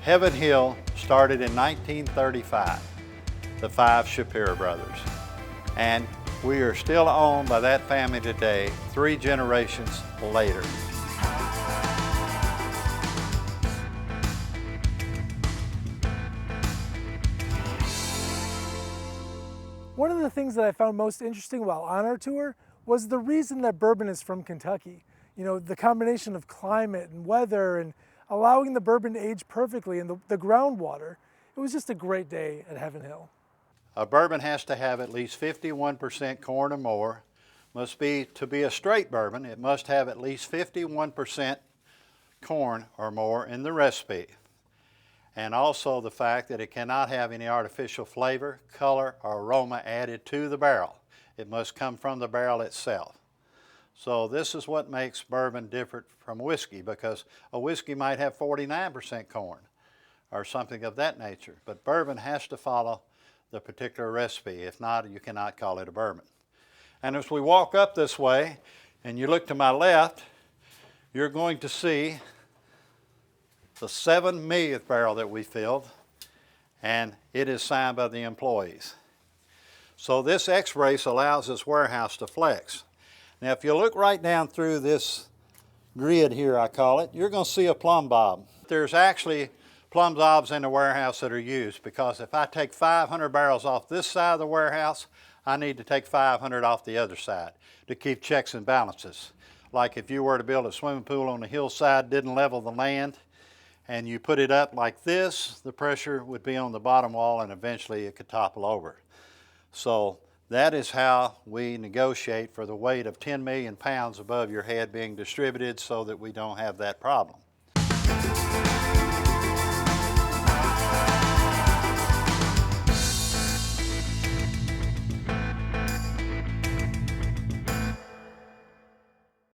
Heaven Hill started in 1935, the five Shapiro brothers. And we are still owned by that family today, 3 generations later. One of the things that I found most interesting while on our tour was the reason that bourbon is from Kentucky. You know, the combination of climate and weather and allowing the bourbon to age perfectly in the groundwater. It was just a great day at Heaven Hill. A bourbon has to have at least 51% corn or more. To be a straight bourbon, it must have at least 51% corn or more in the recipe. And also the fact that it cannot have any artificial flavor, color, or aroma added to the barrel. It must come from the barrel itself. So this is what makes bourbon different from whiskey, because a whiskey might have 49% corn or something of that nature. But bourbon has to follow the particular recipe. If not, you cannot call it a bourbon. And as we walk up this way and you look to my left, you're going to see the 7 millionth barrel that we filled, and it is signed by the employees. So this X-brace allows this warehouse to flex. Now if you look right down through this grid here, I call it, you're going to see a plumb bob. There's actually plumb bobs in the warehouse that are used, because if I take 500 barrels off this side of the warehouse, I need to take 500 off the other side to keep checks and balances. Like if you were to build a swimming pool on the hillside, didn't level the land, and you put it up like this, the pressure would be on the bottom wall and eventually it could topple over. So that is how we negotiate for the weight of 10 million pounds above your head being distributed, so that we don't have that problem.